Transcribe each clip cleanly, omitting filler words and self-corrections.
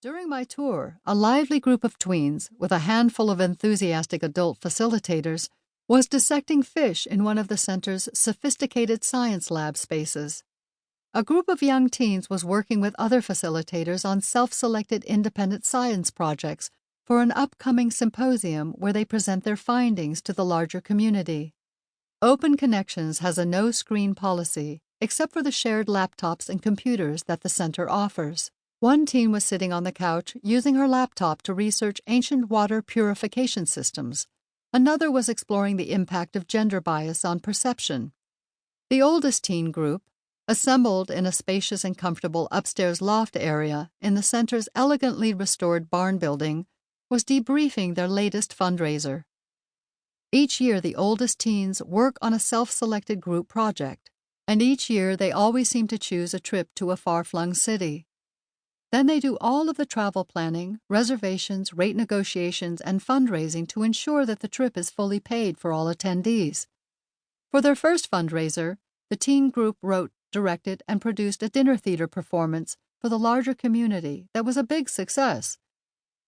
During my tour, a lively group of tweens, with a handful of enthusiastic adult facilitators, was dissecting fish in one of the center's sophisticated science lab spaces. A group of young teens was working with other facilitators on self-selected independent science projects for an upcoming symposium where they present their findings to the larger community. Open Connections has a no-screen policy, except for the shared laptops and computers that the center offers. One teen was sitting on the couch using her laptop to research ancient water purification systems. Another was exploring the impact of gender bias on perception. The oldest teen group, assembled in a spacious and comfortable upstairs loft area in the center's elegantly restored barn building, was debriefing their latest fundraiser. Each year, the oldest teens work on a self-selected group project, and each year they always seem to choose a trip to a far-flung city. Then they do all of the travel planning, reservations, rate negotiations, and fundraising to ensure that the trip is fully paid for all attendees. For their first fundraiser, the teen group wrote, directed, and produced a dinner theater performance for the larger community that was a big success.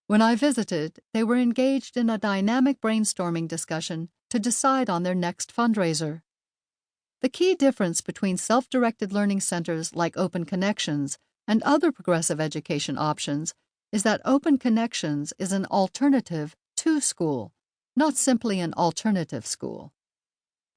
When I visited, they were engaged in a dynamic brainstorming discussion to decide on their next fundraiser. The key difference between self-directed learning centers like Open Connections and other progressive education options is that Open Connections is an alternative to school, not simply an alternative school.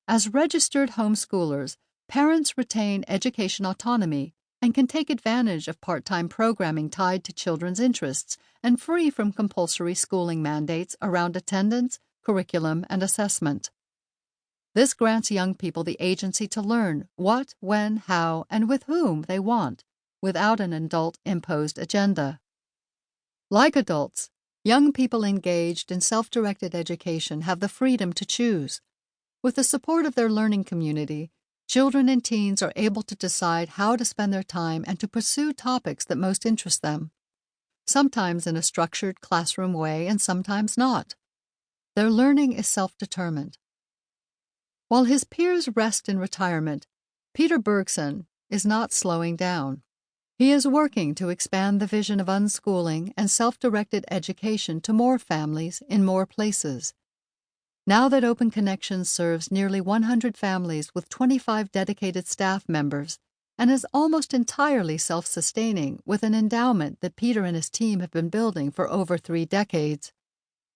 As registered homeschoolers, parents retain education autonomy and can take advantage of part-time programming tied to children's interests and free from compulsory schooling mandates around attendance, curriculum, and assessment. This grants young people the agency to learn what, when, how, and with whom they want, without an adult-imposed agenda. Like adults, young people engaged in self-directed education have the freedom to choose. With the support of their learning community, children and teens are able to decide how to spend their time and to pursue topics that most interest them, sometimes in a structured classroom way and sometimes not. Their learning is self-determined. While his peers rest in retirement, Peter Bergson is not slowing down. He is working to expand the vision of unschooling and self-directed education to more families in more places. Now that Open Connections serves nearly 100 families with 25 dedicated staff members and is almost entirely self-sustaining with an endowment that Peter and his team have been building for over 3 decades,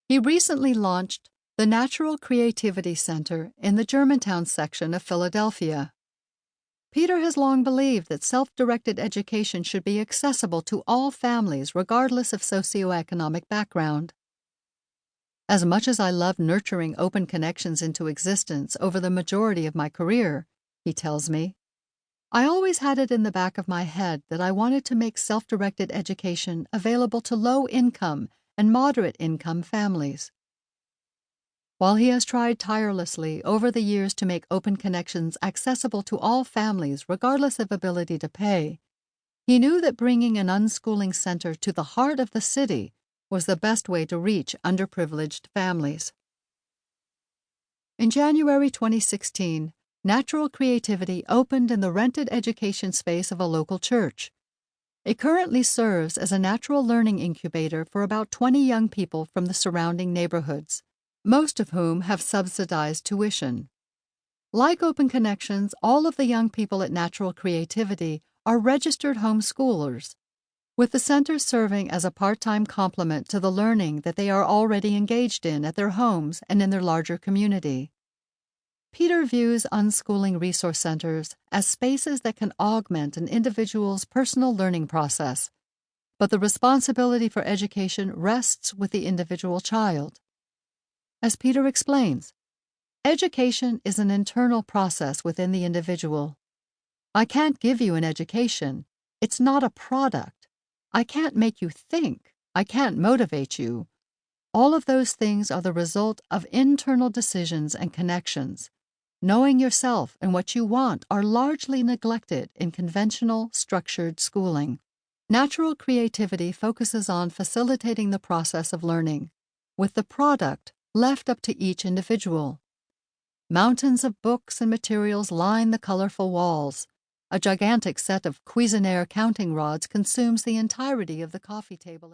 he recently launched the Natural Creativity Center in the Germantown section of Philadelphia. Peter has long believed that self-directed education should be accessible to all families regardless of socioeconomic background. As much as I love nurturing Open Connections into existence over the majority of my career, he tells me, I always had it in the back of my head that I wanted to make self-directed education available to low-income and moderate-income families. While he has tried tirelessly over the years to make Open Connections accessible to all families regardless of ability to pay, he knew that bringing an unschooling center to the heart of the city was the best way to reach underprivileged families. In January 2016, Natural Creativity opened in the rented education space of a local church. It currently serves as a natural learning incubator for about 20 young people from the surrounding neighborhoods, most of whom have subsidized tuition. Like Open Connections, all of the young people at Natural Creativity are registered homeschoolers, with the center serving as a part-time complement to the learning that they are already engaged in at their homes and in their larger community. Peter views unschooling resource centers as spaces that can augment an individual's personal learning process, but the responsibility for education rests with the individual child. As Peter explains, education is an internal process within the individual. I can't give you an education. It's not a product. I can't make you think. I can't motivate you. All of those things are the result of internal decisions and connections. Knowing yourself and what you want are largely neglected in conventional, structured schooling. Natural Creativity focuses on facilitating the process of learning, with the product left up to each individual. Mountains of books and materials line the colorful walls. A gigantic set of Cuisenaire counting rods consumes the entirety of the coffee table.